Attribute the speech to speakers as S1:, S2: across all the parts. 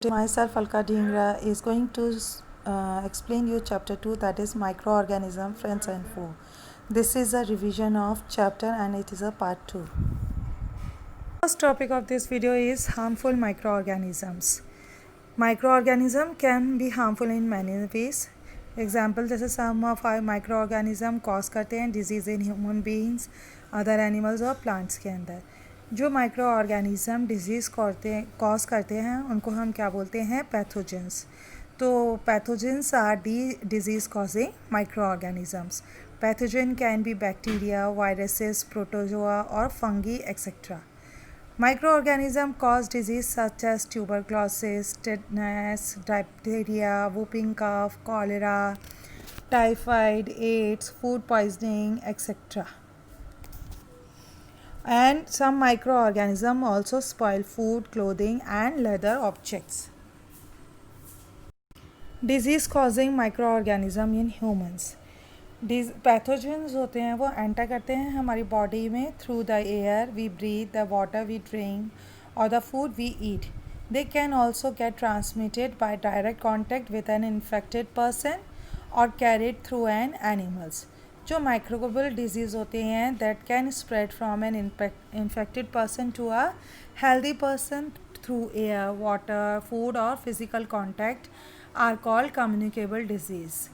S1: Myself Alka Dhingra is going to explain you chapter 2, that is microorganism, friends and foe. This is a revision of chapter and it is a part 2. First topic of this video is harmful microorganisms. Microorganism can be harmful in many ways. Example, जैसे some of our microorganism cause करते हैं disease in human beings, other animals और plants के अंदर. जो micro organism disease cause करते हैं उनको हम क्या बोलते हैं, पैथोजेंस. तो pathogens are disease causing micro organisms. Pathogen can be bacteria, viruses, protozoa और fungi etcetera. Microorganisms cause disease such as tuberculosis, tetanus, diphtheria, whooping cough, cholera, typhoid, AIDS, food poisoning, etc. And some microorganisms also spoil food, clothing and leather objects. Disease causing microorganism in humans. Pathogens होते हैं वो enter करते हैं हमारी body में through the air we breathe, the water we drink और the food we eat. They can also get transmitted by direct contact with an infected person और carried through an animals. जो microbial disease होते हैं that can spread from an infected person to a healthy person through air, water, food और physical contact are called communicable disease.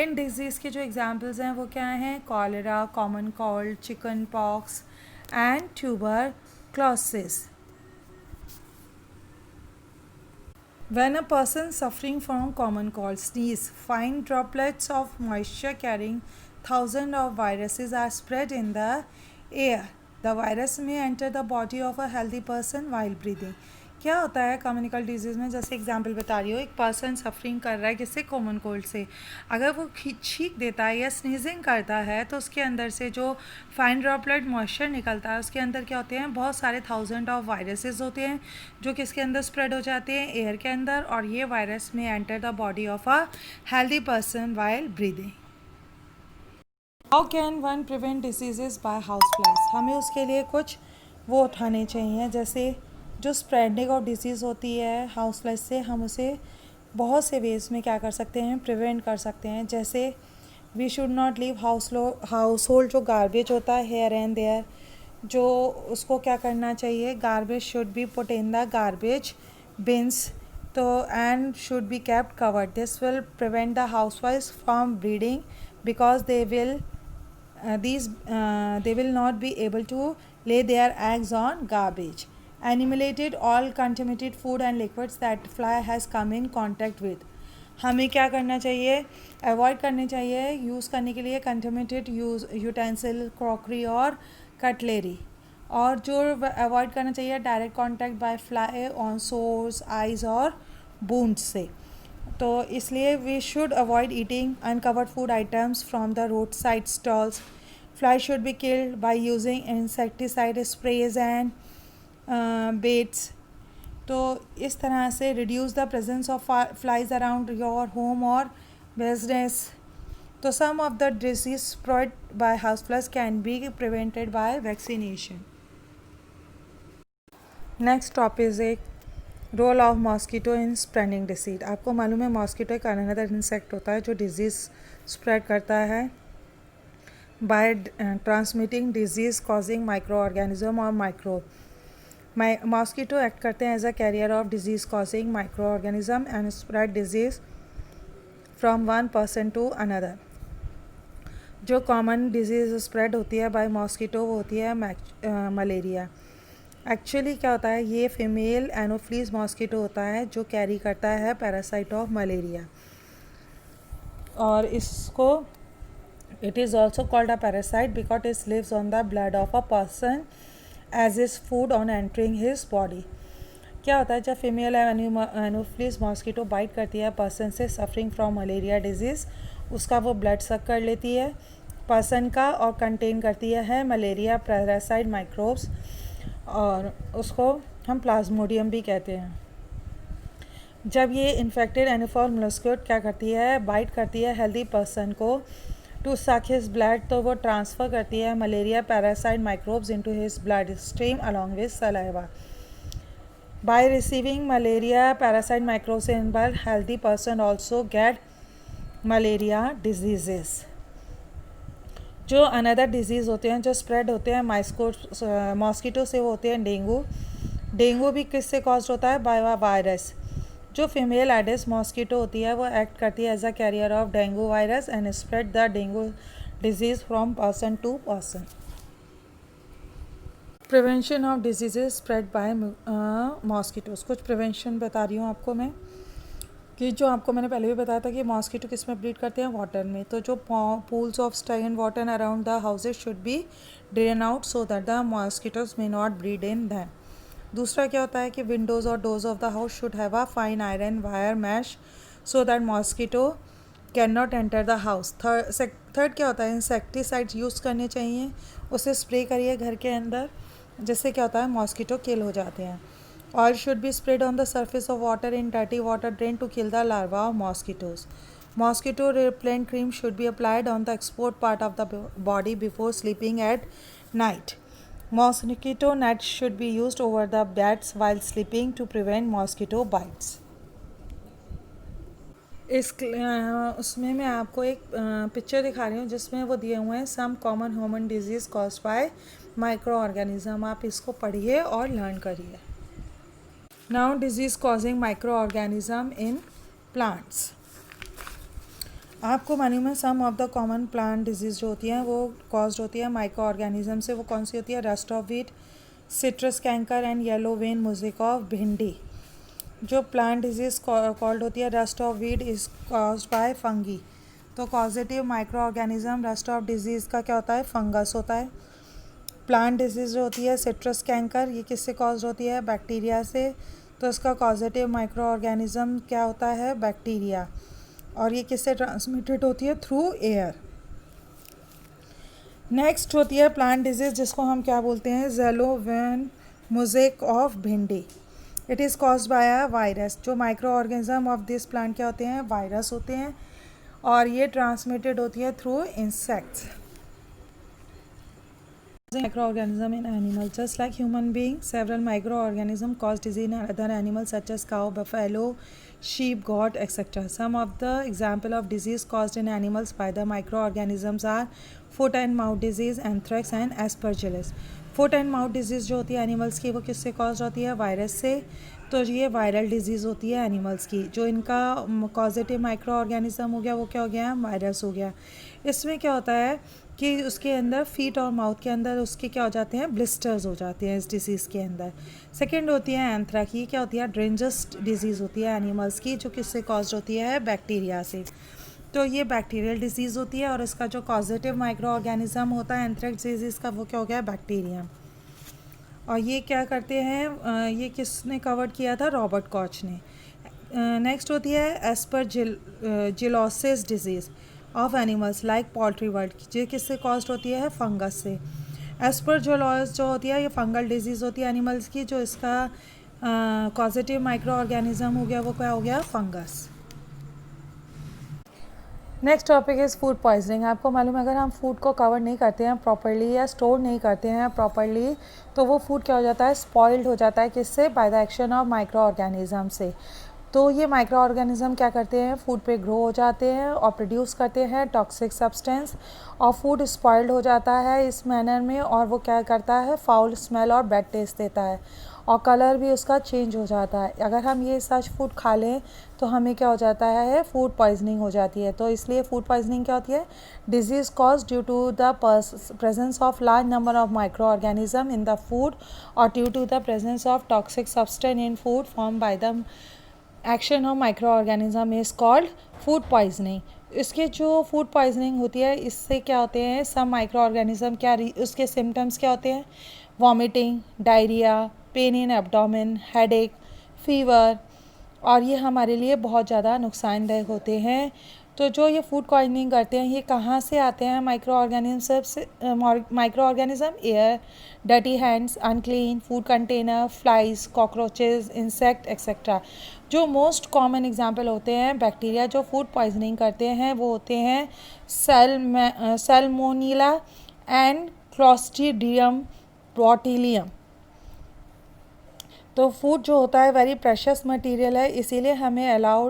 S1: इन disease के जो examples हैं वो क्या हैं, cholera, common cold, chickenpox and tuberculosis. When a person suffering from common cold sneeze, fine droplets of moisture carrying thousands of viruses are spread in the air. The virus may enter the body of a healthy person while breathing. क्या होता है कम्युनिकल disease में, जैसे example बता रही हूँ, एक person suffering कर रहा है किससे, कॉमन कोल्ड से. अगर वो छींक देता है या स्नीजिंग करता है तो उसके अंदर से जो फाइन ड्रॉपलेट मॉइस्चर निकलता है उसके अंदर क्या होते हैं, बहुत सारे थाउजेंड ऑफ वायरसेस होते हैं जो किसके अंदर स्प्रेड हो जाते हैं, एयर के अंदर. और ये वायरस में enter the body of a healthy person while breathing. How can one prevent diseases bye house flies. हमें उसके लिए कुछ वो उठाने चाहिए. जैसे जो स्प्रेडिंग ऑफ डिजीज़ होती है हाउस फ्लाइज से, हम उसे बहुत से वेज में क्या कर सकते हैं, प्रिवेंट कर सकते हैं. जैसे we should not leave household जो गार्बेज होता है हेयर एंड देयर, जो उसको क्या करना चाहिए, garbage should be put in the garbage bins. तो and should be kept covered. This will prevent the हाउस वाइज from breeding because they will not be able to lay their eggs on garbage. Eliminated all contaminated food and liquids that fly has come in contact with. हमें क्या करना चाहिए, avoid करने चाहिए use करने के लिए कंटेमिनेटेड यूटेंसिल, क्रॉकरी और कटलेरी. और जो अवॉइड करना चाहिए direct contact by fly on source, eyes और बूंद से. तो इसलिए we should avoid eating uncovered food items from the roadside stalls. Flies should be killed by using insecticide sprays and baits. तो इस तरह से reduce the presence of flies around your home or business. तो some of the disease spread by houseflies can be prevented by vaccination. Next topic is a role of mosquito in spreading disease. आपको मालूम है mosquito एक another insect होता है जो disease spread करता है by transmitting disease causing microorganism or microbe. Mosquito act करते हैं as a carrier of disease causing microorganism and spread disease from one person to another. जो common disease spread होती है by mosquito वो होती है मलेरिया. एक्चुअली क्या होता है, ये फीमेल एनोफ्लीज मॉस्किटो होता है जो कैरी करता है पैरासाइट ऑफ मलेरिया. और इसको it is also called a parasite because it lives on the blood of a person as his food on entering his body. क्या होता है, जब फीमेल एनोफ्लीज मॉस्किटो बाइट करती है पर्सन से सफरिंग फ्रॉम मलेरिया डिजीज़, उसका वो blood सक कर लेती है पर्सन का और कंटेन करती है मलेरिया पैरासाइट माइक्रोब्स, और उसको हम प्लाज्मोडियम भी कहते हैं. जब ये इन्फेक्टेड एनोफॉल मॉस्किटो क्या करती है, बाइट करती है हेल्दी पर्सन को टू सक हिज ब्लड, तो वो ट्रांसफ़र करती है malaria parasite microbes into his blood stream along with saliva. By receiving malaria parasite microcephal, healthy person also get malaria diseases. जो अनदर डिजीज़ होते हैं जो स्प्रेड होते हैं मॉस्किटो से, वो होते हैं डेंगू. डेंगू भी किससे कॉज होता है? By virus. जो फीमेल एडिस मॉस्किटो होती है वो एक्ट करती है as a carrier of dengue virus and spread the dengue disease from person to person. Prevention of disease spread by mosquitoes. कुछ प्रिवेंशन बता रही हूँ आपको मैं, कि जो आपको मैंने पहले भी बताया था कि मॉस्किटो किस में ब्रीड करते हैं? वाटर में. तो जो pools of stagnant water around the houses should be drain out so that the mosquitoes may not breed in them. दूसरा क्या होता है कि विंडोज़ और doors of the house should have a fine iron wire mesh so that mosquito can not enter the house. Third क्या होता है? Insecticides use करने चाहिए, उसे स्प्रे करिए घर के अंदर, जिससे क्या होता है? मॉस्किटो किल हो जाते हैं. Oil should be sprayed on the surface of water in dirty water drain to kill the larvae of mosquitoes. Mosquito repellent cream should be applied on the exposed part of the body before sleeping at night. Mosquito nets should be used over the beds while sleeping to prevent mosquito bites. उसमें मैं आपको एक picture दिखा रही हूँ जिसमें वो दिए हुए हैं some common human disease caused by microorganism. आप इसको पढ़िए और लर्न करिए. Now disease causing microorganism in plants. आपको मालूम है some of the common plant disease जो होती हैं वो कॉज्ड होती है माइक्रो ऑर्गेनिज्म से. वो कौन सी होती है? Rust of wheat, citrus canker and yellow vein mosaic of bhindi. जो प्लांट डिजीज़ कॉल्ड होती है rust of wheat is caused by fungi. तो causative micro organism rust of disease का क्या होता है? फंगस होता है. प्लांट डिजीज़ जो होती है सिट्रस कैंकर, ये किससे कॉज होती है? बैक्टीरिया से. तो इसका कॉजेटिव माइक्रो ऑर्गेनिज्म क्या होता है? बैक्टीरिया. और ये किससे ट्रांसमिटेड होती है? Through air. नेक्स्ट होती है प्लांट डिजीज़ जिसको हम क्या बोलते हैं? Yellow vein mosaic of bhindi. It is caused by a virus. जो micro organism of this plant क्या होते हैं? वायरस होते हैं, और ये ट्रांसमिटेड होती है through insects. Microorganism in animals. Just like human beings, several microorganisms cause disease in other animals such as cow, buffalo, sheep, goat, etc. Some of the example of disease caused in animals by the microorganisms are foot and mouth disease, anthrax and aspergillus. Foot and mouth disease जो होती है animals की वो किससे cause होती है? Virus से. तो ये वायरल डिजीज़ होती है एनिमल्स की. जो इनका कॉजेटिव माइक्रो ऑर्गेनिज्म हो गया वो क्या हो गया? वायरस हो गया. इसमें क्या होता है कि उसके अंदर फीट और माउथ के अंदर उसके क्या हो जाते हैं? ब्लिस्टर्स हो जाते हैं इस डिसीज़ के अंदर. सेकेंड होती है एंथ्रैक्स. ये क्या होती है? ड्रेंजस डिजीज़ होती है एनिमल्स की, जो किससे कॉज होती है? बैक्टीरिया से. तो ये बैक्टीरियल डिजीज़ होती है, और इसका जो कॉजेटिव माइक्रो ऑर्गेनिज्म होता है एंथ्रैक्स डिजीज़ का वो क्या हो गया? बैक्टीरिया. और ये क्या करते हैं? ये किसने कवर किया था? रॉबर्ट कॉच ने. नेक्स्ट होती है aspergillosis disease of animals like poultry world. ये किससे कॉज होती है? फंगस से. एस्परजिलोसिस जो होती है ये फंगल डिजीज़ होती है एनिमल्स की, जो इसका कॉजेटिव माइक्रो ऑर्गेनिज्म हो गया वो क्या हो गया? Fungus. Next topic is food poisoning. आपको मालूम है अगर हम फूड को कवर नहीं करते हैं प्रॉपर्ली या स्टोर नहीं करते हैं प्रॉपर्ली, तो वो फूड क्या हो जाता है? स्पॉइल्ड हो जाता है. किससे? Bye the action of micro organism से. तो ये माइक्रो ऑर्गेनिज्म क्या करते हैं? फूड पे ग्रो हो जाते हैं और प्रोड्यूस करते हैं टॉक्सिक सब्सटेंस, और फूड स्पॉइल्ड हो जाता है इस मैनर में, और वो क्या करता है? फाउल स्मेल और बैड टेस्ट देता है, और कलर भी उसका चेंज हो जाता है. अगर हम ये सच फूड खा लें तो हमें क्या हो जाता है? फूड पॉइजनिंग हो जाती है. तो इसलिए फूड पॉइजनिंग क्या होती है? Disease cause due to the presence of large number of micro organism in the food, और due to the presence of toxic substance in food form by the action of micro organism is called food poisoning. इसके जो food poisoning होती है इससे क्या होते हैं? सब माइक्रो ऑर्गेनिज्म क्या उसके सिम्टम्स क्या होते हैं? Vomiting, diarrhoea, pain in abdomen, headache, fever, और ये हमारे लिए बहुत ज़्यादा नुकसानदायक होते हैं. तो जो ये फूड पॉइजनिंग करते हैं ये कहाँ से आते हैं? माइक्रो ऑर्गेनिज्म से. Micro organism air, dirty hands, unclean food container, flies, cockroaches, insect etcetera. जो मोस्ट कॉमन एग्जांपल होते हैं बैक्टीरिया जो फूड पॉइजनिंग करते हैं वो होते हैं सैल्मोनेला एंड क्लोस्ट्रीडियम बोट्यूलिनम. तो फूड जो होता है वेरी प्रेशियस मटेरियल है, इसीलिए हमें अलाउ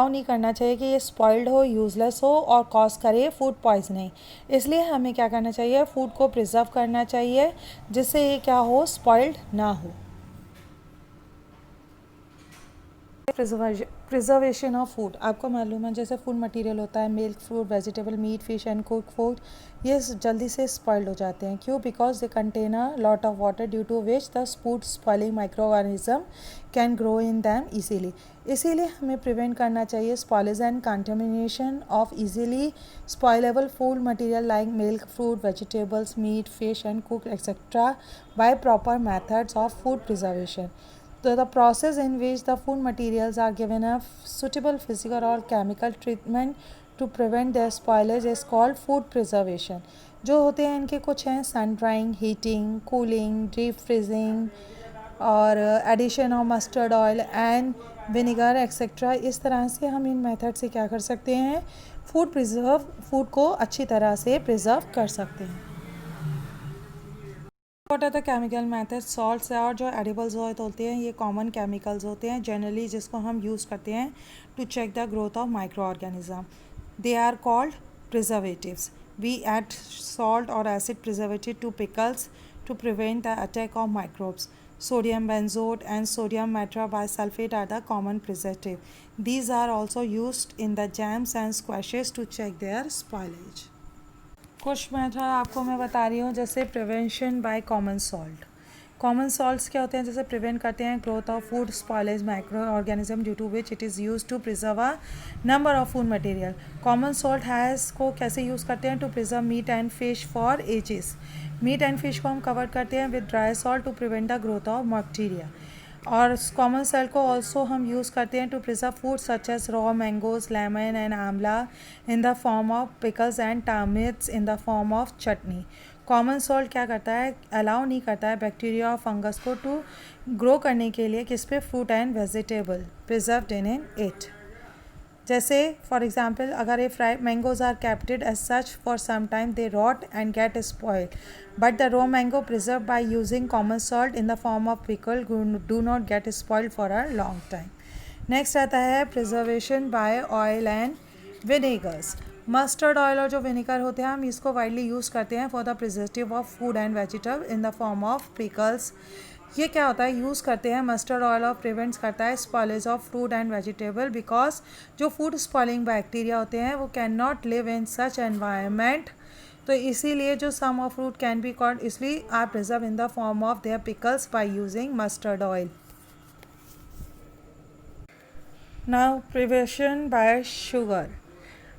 S1: नहीं करना चाहिए कि ये स्पॉइल्ड हो, यूज़लेस हो और कॉज करे फूड पॉइजनिंग। इसलिए हमें क्या करना चाहिए, फूड को प्रिजर्व करना चाहिए जिससे ये क्या हो, स्पॉइल्ड ना हो। प्रिजर्वेशन ऑफ फूड, आपको मालूम है जैसे फूड मटेरियल होता है, milk, fruit, vegetable, meat, fish and cook food, ये जल्दी से स्पॉइल्ड हो जाते हैं। क्यों? Because they contain a lot of water due to which the food spoiling micro organism can grow in them easily. इसीलिए हमें प्रिवेंट करना चाहिए spoilage and contamination of easily spoilable food material like milk, fruit, vegetables, meat, fish and cook etcetera by proper methods of food preservation. So the process in which the food materials are given a suitable physical or chemical treatment to prevent their spoilage is called food preservation. जो होते हैं इनके कुछ हैं, sun drying, heating, cooling, deep freezing और addition of mustard oil and vinegar etcetera. इस तरह से हम इन मेथड से क्या कर सकते हैं, फूड को अच्छी तरह से प्रिजर्व कर सकते हैं। What are the chemical method? Salts और जो एडिबल्स होते हैं ये कॉमन केमिकल्स होते हैं जनरली जिसको हम यूज़ करते हैं to check the growth of micro organism. They are called preservatives. We add salt और acid preservative to pickles to prevent the attack of microbes. Sodium benzoate and sodium tetrabisulfate are the common preservative. These are also used in the jams and squashes to check their spoilage. कुछ method आपको मैं बता रही हूँ, जैसे prevention by common salt. Common salts क्या होते हैं, जैसे प्रिवेंट करते हैं growth of food spoilage microorganism due to which it is use to preserve a number of food material. Common salt has को कैसे यूज़ करते हैं, to preserve meat and fish for ages. Meat and fish को हम cover करते हैं with dry salt to prevent the growth of bacteria. और common salt को ऑल्सो हम यूज़ करते हैं to preserve food such as raw mangoes, lemon and amla in the form of pickles and termites in the form of chutney. Common salt क्या करता है, allow नहीं करता है बैक्टीरिया और फंगस को टू ग्रो करने के लिए किस पे, fruit and vegetable preserved in it. जैसे फॉर एग्जाम्पल अगर ये fried mangoes are kept as such for some time they rot and get spoiled, but the raw mango preserve by using common salt in the form of pickle do not get spoiled for a long time. Next आता है preservation by oil and vinegars. Mustard oil और जो vinegar होते हैं हम इसको widely use करते हैं for the preservative of food and vegetable in the form of pickles. ये क्या होता है, यूज़ करते हैं मस्टर्ड ऑयल और प्रिवेंट्स करता है spoilage of fruit and vegetable, because जो फूड स्पॉइलिंग बैक्टीरिया होते हैं वो can not live in such environment. तो इसीलिए जो some of fruit can be called, इसलिए are preserve in the form of their pickles by using mustard oil. Now prevention by sugar.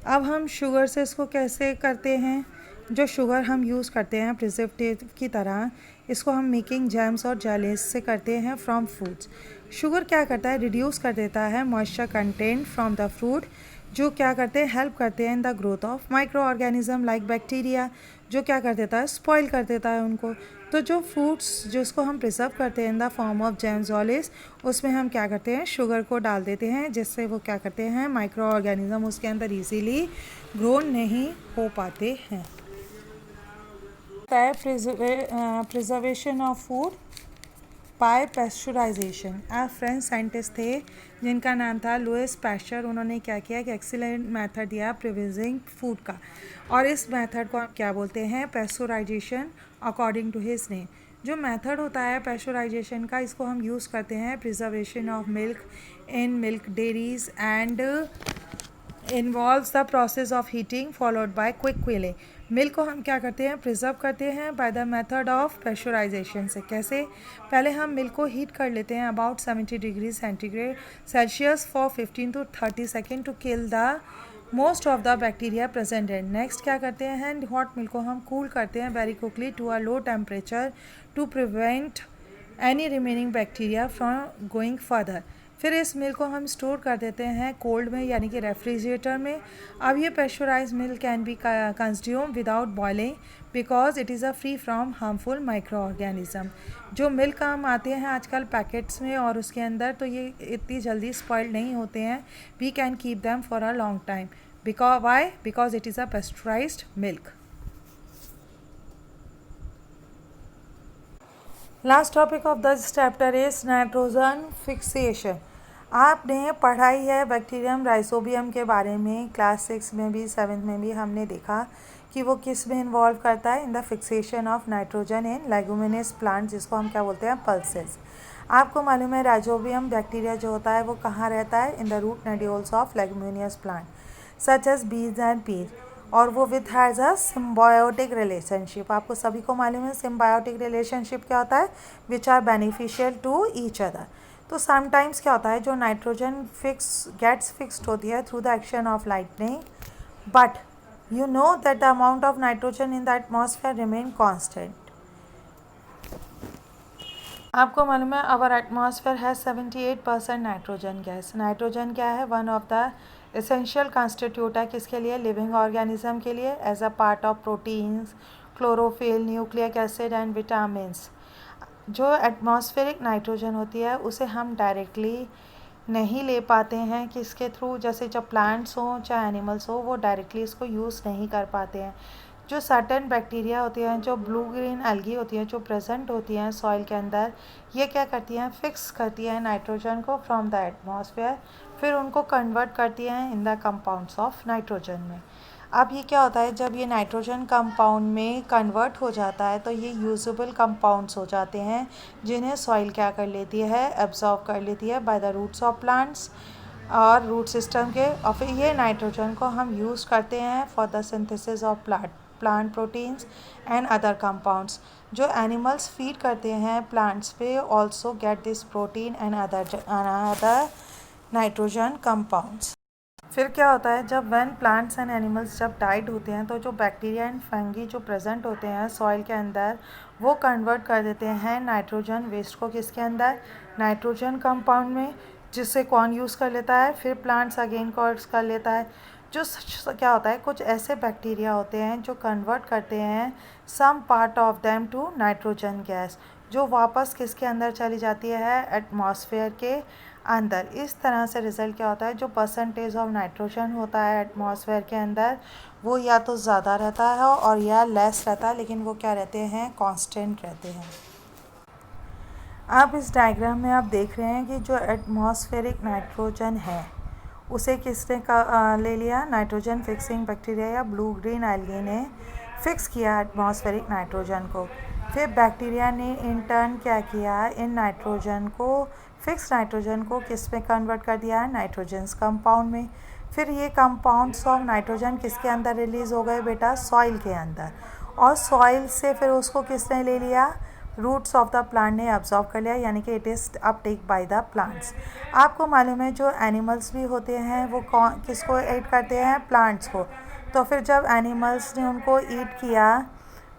S1: अब हम sugar से इसको कैसे करते हैं, जो शुगर हम यूज़ करते हैं प्रिजर्वेटिव की तरह, इसको हम मेकिंग जैम्स और जेलीज से करते हैं फ्रॉम फ्रूट्स। शुगर क्या करता है, रिड्यूस कर देता है moisture content from the fruit, जो क्या करते हैं, हेल्प करते हैं in the growth of micro organism like bacteria, जो क्या कर देता है, स्पॉइल कर देता है उनको। तो जो फ्रूट्स जिसको हम प्रिजर्व करते हैं in the form of jams ऑलिस, उसमें हम क्या करते हैं, शुगर को डाल देते हैं, जिससे वो क्या करते हैं, माइक्रो ऑर्गेनिज्म उसके अंदर इजीली ग्रो नहीं हो पाते हैं। Preservation of food by pasteurisation. आप फ्रेंच साइंटिस्ट थे जिनका नाम था लुइस पैस्चर। उन्होंने क्या किया कि एक्सीलेंट मेथड दिया प्रिजर्विंग फूड का, और इस मेथड को हम क्या बोलते हैं, pasteurization according to his name. जो मेथड होता है पेस्चराइजेशन का, इसको हम यूज़ करते हैं preservation of milk in milk dairies and involves the process of heating followed by quick cooling. Milk को हम क्या करते हैं, प्रिजर्व करते हैं by the method of pasteurization से। कैसे, पहले हम मिल्क को हीट कर लेते हैं about 70 degree Celsius for 15 to 30 second to kill the most of the bacteria present in. Next क्या करते हैं, हॉट मिल्क को हम कूल करते हैं very quickly to a low temperature to prevent any remaining bacteria from going further. फिर इस milk को हम स्टोर कर देते हैं कोल्ड में, यानी कि रेफ्रिजरेटर में। अब ये pasteurise milk can be consume without boiling because it is a free from harmful micro organism. जो मिल्क हम आते हैं आजकल पैकेट्स में और उसके अंदर, तो ये इतनी जल्दी स्पॉइल्ड नहीं होते हैं। We can keep them for a long time because it is a pasteurized milk. Last topic of this chapter is nitrogen fixation. आपने पढ़ाई है बैक्टीरियम राइजोबियम के बारे में, क्लास 6 में भी 7th में भी हमने देखा कि वो किस में इन्वॉल्व करता है, in the fixation of nitrogen in leguminous plant, जिसको हम क्या बोलते हैं, पल्सेस। आपको मालूम है राइजोबियम बैक्टीरिया जो होता है वो कहाँ रहता है, in the root nodules of leguminous plant such as beans and peas, और वो with has a symbiotic relationship. आपको सभी को मालूम है सिम्बायोटिक रिलेशनशिप क्या होता है, which are beneficial to each other. तो समटाइम्स क्या होता है, जो नाइट्रोजन गेट्स फिक्स्ड होती है through the action of lightning, but you know that the amount of nitrogen in the atmosphere remain constant. आपको मालूम है आवर एटमॉस्फेयर है 78% नाइट्रोजन गैस। नाइट्रोजन क्या है, one of the essential constitute है किसके लिए, लिविंग ऑर्गेनिज्म के लिए, as a part of proteins, chlorophyll, nucleic acid and vitamins. जो एटमॉस्फेरिक नाइट्रोजन होती है उसे हम डायरेक्टली नहीं ले पाते हैं, किसके थ्रू, जैसे जब प्लांट्स हों चाहे एनिमल्स हो, वो डायरेक्टली इसको यूज़ नहीं कर पाते हैं। जो सर्टेन बैक्टीरिया होती हैं, जो ब्लू ग्रीन एल्गी होती हैं, जो प्रेजेंट होती हैं सॉइल के अंदर, ये क्या करती हैं, फिक्स करती हैं नाइट्रोजन को फ्रॉम द एटमॉस्फेयर, फिर उनको कन्वर्ट करती हैं in the compounds of nitrogen में। अब ये क्या होता है, जब ये नाइट्रोजन कंपाउंड में कन्वर्ट हो जाता है तो ये यूजेबल कंपाउंड्स हो जाते हैं, जिन्हें सॉइल क्या कर लेती है, एब्जॉर्ब कर लेती है by the roots of plants और रूट सिस्टम के, और फिर ये नाइट्रोजन को हम यूज़ करते हैं for the synthesis of plant proteins and other compounds. जो एनिमल्स फीड करते हैं प्लांट्स पे also get this protein and other nitrogen compounds. फिर क्या होता है, जब व्हेन प्लांट्स एंड एनिमल्स जब डाइड होते हैं तो जो बैक्टीरिया एंड फंगी जो प्रेजेंट होते हैं सॉइल के अंदर, वो कन्वर्ट कर देते हैं नाइट्रोजन वेस्ट को किसके अंदर, नाइट्रोजन कंपाउंड में, जिससे कौन यूज़ कर लेता है, फिर प्लांट्स अगेन कॉल्स कर लेता है। जो क्या होता है, कुछ ऐसे बैक्टीरिया होते हैं जो कन्वर्ट करते हैं some part of them to nitrogen gas, जो वापस किसके अंदर चली जाती है, एटमॉस्फेयर के अंदर। इस तरह से रिज़ल्ट क्या होता है, जो परसेंटेज ऑफ नाइट्रोजन होता है एटमॉस्फेयर के अंदर, वो या तो ज़्यादा रहता है और या लेस रहता है, लेकिन वो क्या रहते हैं, कांस्टेंट रहते हैं। आप इस डायग्राम में आप देख रहे हैं कि जो एटमॉस्फेरिक नाइट्रोजन है उसे किसने ले लिया, नाइट्रोजन फिक्सिंग बैक्टीरिया या ब्लू ग्रीन एल्गी ने फिक्स किया एटमॉस्फेरिक नाइट्रोजन को। फिर बैक्टीरिया ने इन टर्न क्या किया, इन नाइट्रोजन को, फिक्स नाइट्रोजन को किस में कन्वर्ट कर दिया है, नाइट्रोजन्स कंपाउंड में। फिर ये कंपाउंड्स ऑफ नाइट्रोजन किसके अंदर रिलीज़ हो गए बेटा, सॉइल के अंदर, और सॉइल से फिर उसको किसने ले लिया, रूट्स ऑफ द प्लांट ने एब्जॉर्ब कर लिया, यानी कि it is Uptake by the plants. आपको मालूम है जो एनिमल्स भी होते हैं वो किसको ईट करते हैं, प्लांट्स को। तो फिर जब एनिमल्स ने उनको ईट किया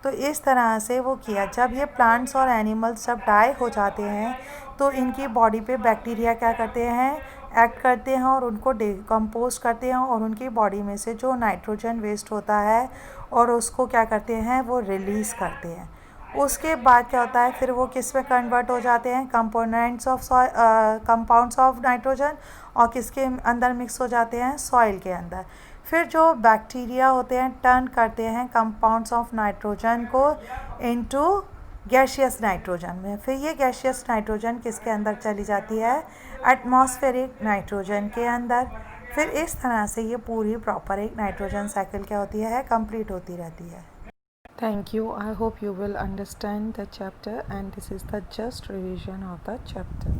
S1: तो इस तरह से वो किया, जब ये प्लांट्स और एनिमल्स जब डाई हो जाते हैं तो इनकी बॉडी पे बैक्टीरिया क्या करते हैं, एक्ट करते हैं और उनको डिकम्पोज करते हैं, और उनकी बॉडी में से जो नाइट्रोजन वेस्ट होता है और उसको क्या करते हैं, वो रिलीज़ करते हैं। उसके बाद क्या होता है, फिर वो किस में कन्वर्ट हो जाते हैं, components of compounds of nitrogen, और किसके अंदर मिक्स हो जाते हैं, सॉइल के अंदर। फिर जो बैक्टीरिया होते हैं टर्न करते हैं कंपाउंड्स ऑफ नाइट्रोजन को इनटू गैसियस नाइट्रोजन में। फिर ये गैसियस नाइट्रोजन किसके अंदर चली जाती है, एटमॉस्फेरिक नाइट्रोजन के अंदर। फिर इस तरह से ये पूरी प्रॉपर एक नाइट्रोजन साइकिल क्या होती है, कंप्लीट होती रहती है। Thank you. I hope you will understand the chapter, and this is the just revision of the chapter.